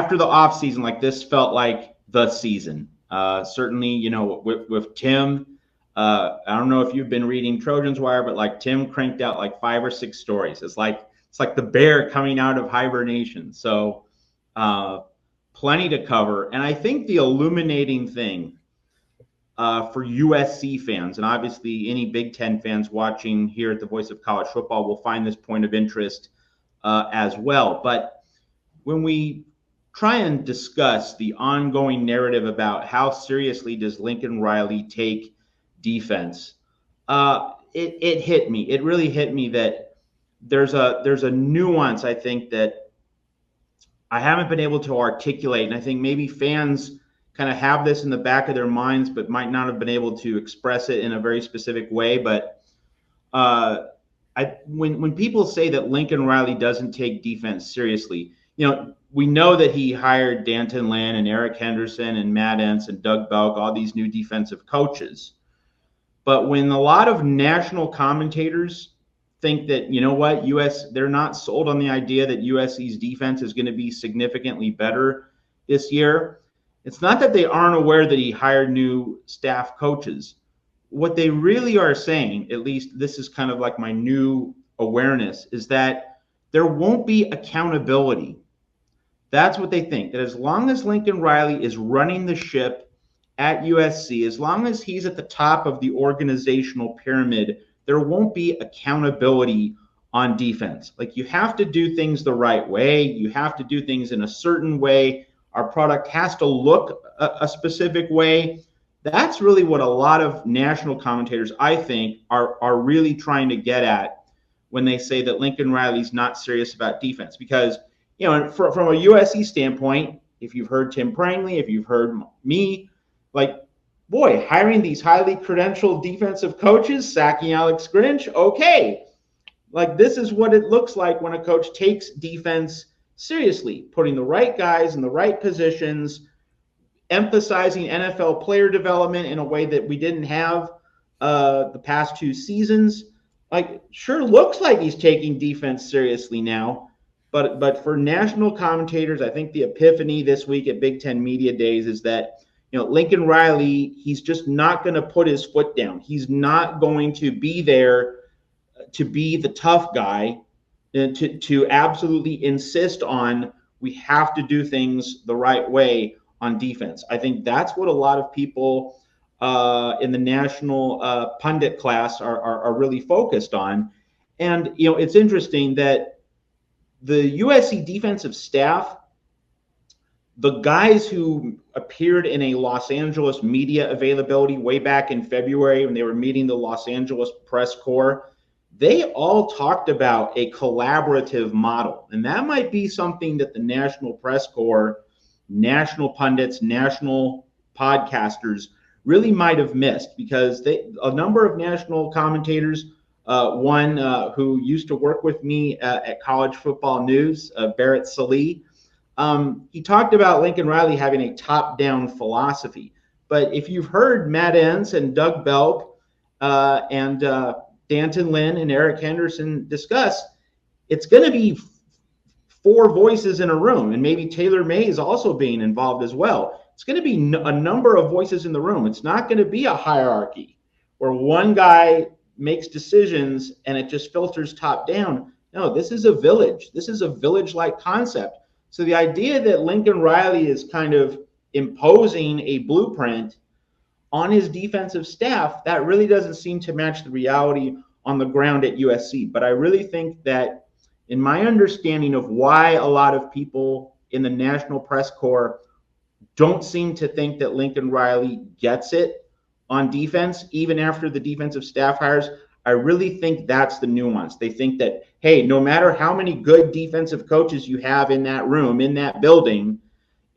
after the offseason, like this felt like the season. Certainly, you know, with Tim, I don't know if you've been reading Trojans Wire, but like Tim cranked out like 5 or 6 stories. It's like the bear coming out of hibernation. So plenty to cover. And I think the illuminating thing for USC fans, and obviously any Big Ten fans watching here at the Voice of College Football will find this point of interest as well. But when we try and discuss the ongoing narrative about how seriously does Lincoln Riley take defense, it hit me. It really hit me that there's a nuance, I think, that I haven't been able to articulate. And I think maybe fans kind of have this in the back of their minds, but might not have been able to express it in a very specific way. But when people say that Lincoln Riley doesn't take defense seriously, you know, we know that he hired Danton Lynn and Eric Henderson and Matt Entz and Doug Belk, all these new defensive coaches. But when a lot of national commentators think that, you know what, they're not sold on the idea that USC's defense is going to be significantly better this year, it's not that they aren't aware that he hired new staff coaches. What they really are saying, at least this is kind of like my new awareness, is that there won't be accountability. That's what they think, that as long as Lincoln Riley is running the ship at USC, as long as he's at the top of the organizational pyramid, there won't be accountability on defense. Like, you have to do things the right way. You have to do things in a certain way. Our product has to look a specific way. That's really what a lot of national commentators, I think, are really trying to get at when they say that Lincoln Riley's not serious about defense. Because, you know, from a USC standpoint, if you've heard Tim Prangley, if you've heard me, like, boy, hiring these highly credentialed defensive coaches, sacking Alex Grinch, okay. Like, this is what it looks like when a coach takes defense seriously, putting the right guys in the right positions, emphasizing NFL player development in a way that we didn't have the past 2 seasons. Like, sure looks like he's taking defense seriously now. But for national commentators, I think the epiphany this week at Big Ten Media Days is that, you know, Lincoln Riley, he's just not going to put his foot down. He's not going to be there to be the tough guy, to absolutely insist on we have to do things the right way on defense. I think that's what a lot of people in the national pundit class are really focused on. And, you know, it's interesting that the USC defensive staff, the guys who appeared in a Los Angeles media availability way back in February when they were meeting the Los Angeles press corps, they all talked about a collaborative model. And that might be something that the national press corps, national pundits, national podcasters really might have missed, because a number of national commentators, one who used to work with me at College Football News, Barrett Sallee, he talked about Lincoln Riley having a top-down philosophy. But if you've heard Matt Entz and Doug Belk and Danton Lynn and Eric Henderson discuss, it's going to be 4 voices in a room, and maybe Taylor Mays also being involved as well. It's going to be a number of voices in the room. It's not going to be a hierarchy where one guy makes decisions and it just filters top down. No, this is a village. This is a village-like concept. So the idea that Lincoln Riley is kind of imposing a blueprint on his defensive staff, that really doesn't seem to match the reality on the ground at USC. But I really think that, in my understanding of why a lot of people in the national press corps don't seem to think that Lincoln Riley gets it on defense, even after the defensive staff hires, I really think that's the nuance. They think that, hey, no matter how many good defensive coaches you have in that room, in that building,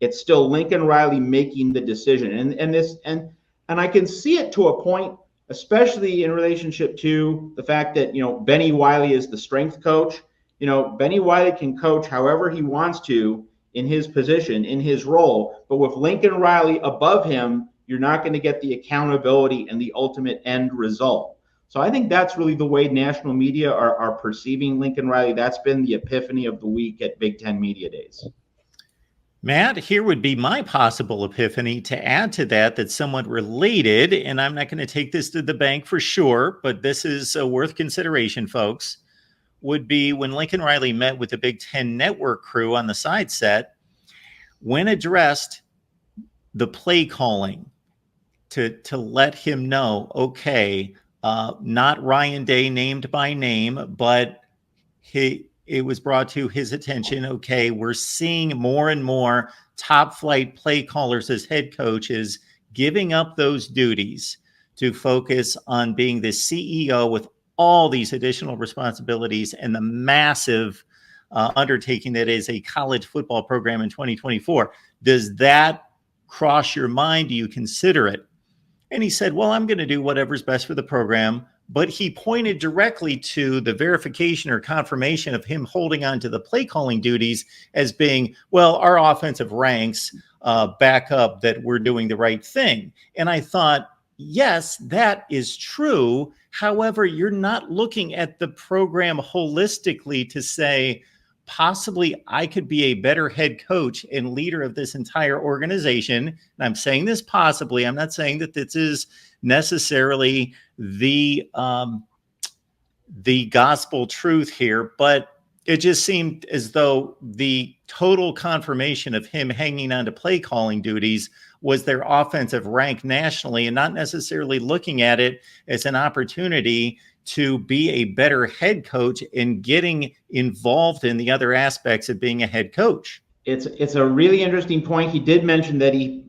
it's still Lincoln Riley making the decision. And I can see it to a point, especially in relationship to the fact that, you know, Benny Wiley is the strength coach. You know, Benny Wiley can coach however he wants to in his position, in his role. But with Lincoln Riley above him, you're not going to get the accountability and the ultimate end result. So I think that's really the way national media are perceiving Lincoln Riley. That's been the epiphany of the week at Big Ten Media Days. Matt, here would be my possible epiphany to add to that somewhat related, and I'm not going to take this to the bank for sure, but this is worth consideration, folks, would be when Lincoln Riley met with the Big Ten Network crew on the side set, when addressed the play calling to let him know, okay, not Ryan Day named by name, but it was brought to his attention, okay, we're seeing more and more top flight play callers as head coaches giving up those duties to focus on being the CEO with all these additional responsibilities and the massive undertaking that is a college football program in 2024. Does that cross your mind? Do you consider it? And he said, well, I'm going to do whatever's best for the program. But he pointed directly to the verification or confirmation of him holding on to the play calling duties as being, well, our offensive ranks back up that we're doing the right thing. And I thought, yes, that is true. However, you're not looking at the program holistically to say, possibly I could be a better head coach and leader of this entire organization. And I'm saying this possibly. I'm not saying that this is necessarily the gospel truth here, but it just seemed as though the total confirmation of him hanging on to play calling duties was their offensive rank nationally, and not necessarily looking at it as an opportunity to be a better head coach and getting involved in the other aspects of being a head coach. It's a really interesting point. He did mention that he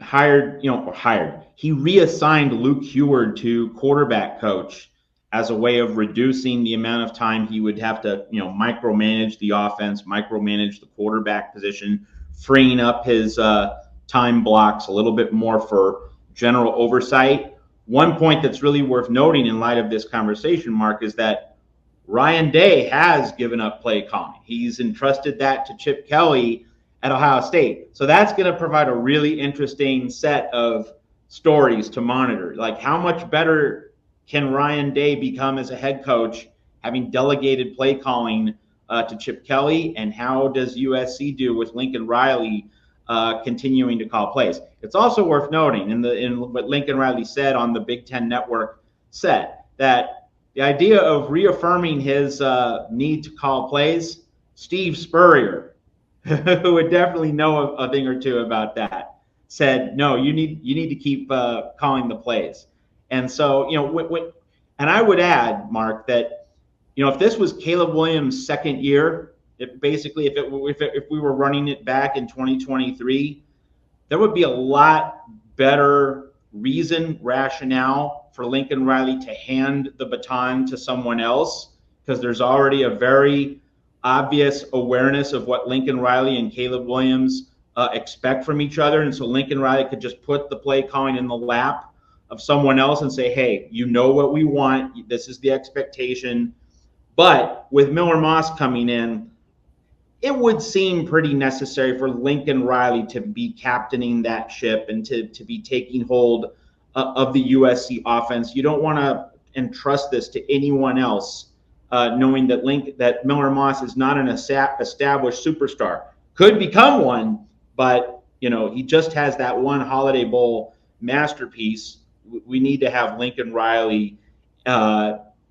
he reassigned Luke Heward to quarterback coach as a way of reducing the amount of time he would have to, micromanage the offense, micromanage the quarterback position, freeing up his time blocks a little bit more for general oversight. One point that's really worth noting in light of this conversation, Mark, is that Ryan Day has given up play calling. He's entrusted that to Chip Kelly at Ohio State. So that's going to provide a really interesting set of stories to monitor. Like, how much better can Ryan Day become as a head coach, having delegated play calling to Chip Kelly? And how does USC do with Lincoln Riley continuing to call plays? It's also worth noting in what Lincoln Riley said on the Big Ten Network set, that the idea of reaffirming his need to call plays, Steve Spurrier, who would definitely know a thing or two about that, said, no, you need to keep calling the plays. And so, and I would add, Mark, that, if this was Caleb Williams' second year, if we were running it back in 2023, there would be a lot better rationale for Lincoln Riley to hand the baton to someone else, because there's already a very obvious awareness of what Lincoln Riley and Caleb Williams expect from each other. And so Lincoln Riley could just put the play calling in the lap of someone else and say, hey, you know what we want. This is the expectation. But with Miller Moss coming in, it would seem pretty necessary for Lincoln Riley to be captaining that ship and to be taking hold of the USC offense. You don't want to entrust this to anyone else, knowing that Miller Moss is not an established superstar. Could become one, but he just has that one Holiday Bowl masterpiece. We need to have Lincoln Riley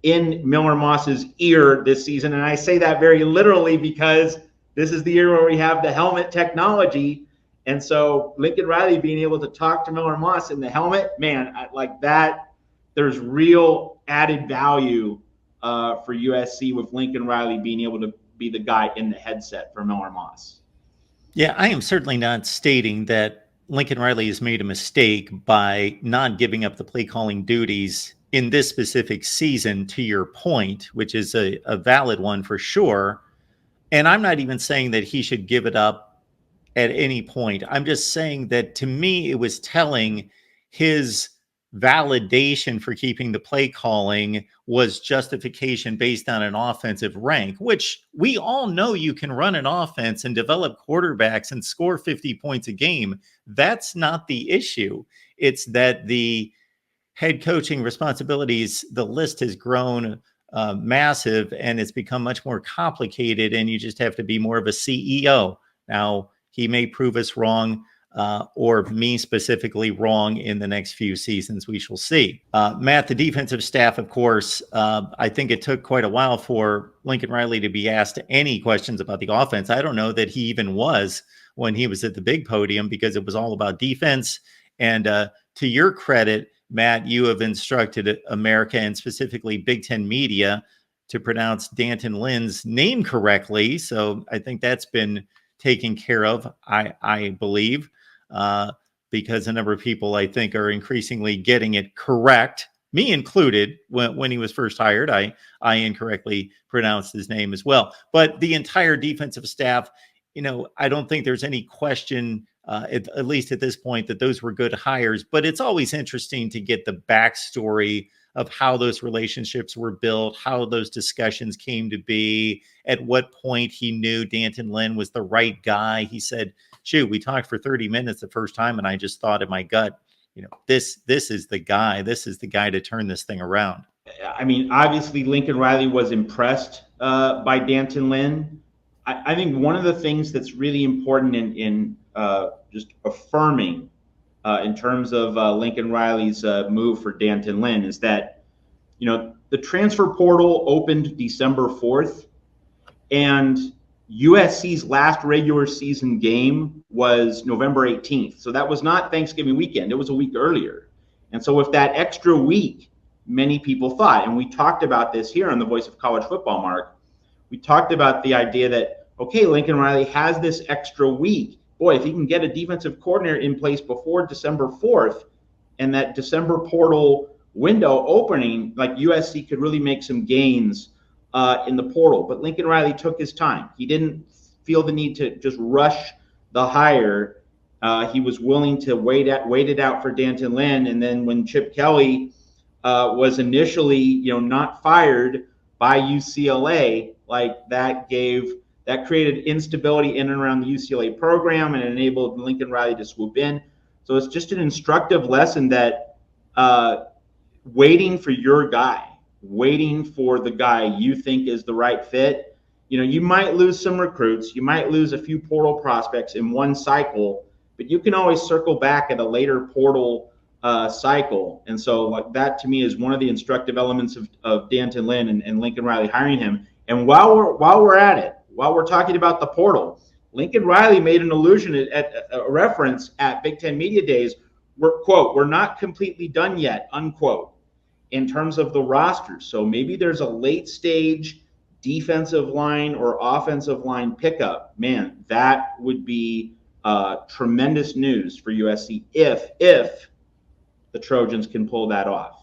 in Miller Moss's ear this season, and I say that very literally because this is the year where we have the helmet technology. And so Lincoln Riley being able to talk to Miller Moss in the helmet, man, like that, there's real added value for USC with Lincoln Riley being able to be the guy in the headset for Miller Moss. Yeah, I am certainly not stating that Lincoln Riley has made a mistake by not giving up the play calling duties in this specific season, to your point, which is a valid one for sure. And I'm not even saying that he should give it up at any point. I'm just saying that, to me, it was telling his validation for keeping the play calling was justification based on an offensive rank, which we all know you can run an offense and develop quarterbacks and score 50 points a game. That's not the issue. It's that the head coaching responsibilities, the list has grown massive, and it's become much more complicated, and you just have to be more of a CEO. Now, he may prove us wrong, or me specifically wrong in the next few seasons. We shall see. Matt, the defensive staff, of course, I think it took quite a while for Lincoln Riley to be asked any questions about the offense. I don't know that he even was when he was at the big podium, because it was all about defense. And to your credit, Matt, you have instructed America, and specifically Big Ten media, to pronounce D'Anton Lynn's name correctly. So I think that's been taken care of, I believe, because a number of people, I think, are increasingly getting it correct, me included. When he was first hired, I incorrectly pronounced his name as well. But the entire defensive staff, I don't think there's any question, at least at this point, that those were good hires. But it's always interesting to get the backstory of how those relationships were built, how those discussions came to be, at what point he knew D'Anton Lynn was the right guy. He said, shoot, we talked for 30 minutes the first time, and I just thought in my gut, this is the guy. This is the guy to turn this thing around. I mean, obviously, Lincoln Riley was impressed by D'Anton Lynn. I think one of the things that's really important in just affirming in terms of Lincoln Riley's move for D'Anton Lynn is that, the transfer portal opened December 4th, and USC's last regular season game was November 18th. So that was not Thanksgiving weekend. It was a week earlier. And so with that extra week, many people thought, and we talked about this here on the Voice of College Football, Mark, we talked about the idea that, okay, Lincoln Riley has this extra week. Boy, if he can get a defensive coordinator in place before December 4th, and that December portal window opening, like USC could really make some gains in the portal. But Lincoln Riley took his time. He didn't feel the need to just rush the hire. He was willing to wait it out for D'Anton Lynn. And then when Chip Kelly was initially, not fired by UCLA, like that created instability in and around the UCLA program and enabled Lincoln Riley to swoop in. So it's just an instructive lesson that waiting for your guy, waiting for the guy you think is the right fit. You might lose some recruits, you might lose a few portal prospects in one cycle, but you can always circle back at a later portal cycle. And so that to me is one of the instructive elements of D'Anton Lynn and Lincoln Riley hiring him. And while we're at it, while we're talking about the portal, Lincoln Riley made an allusion at a reference at Big Ten Media Days. We're not completely done yet, unquote, in terms of the roster. So maybe there's a late stage defensive line or offensive line pickup. Man, that would be tremendous news for USC if the Trojans can pull that off.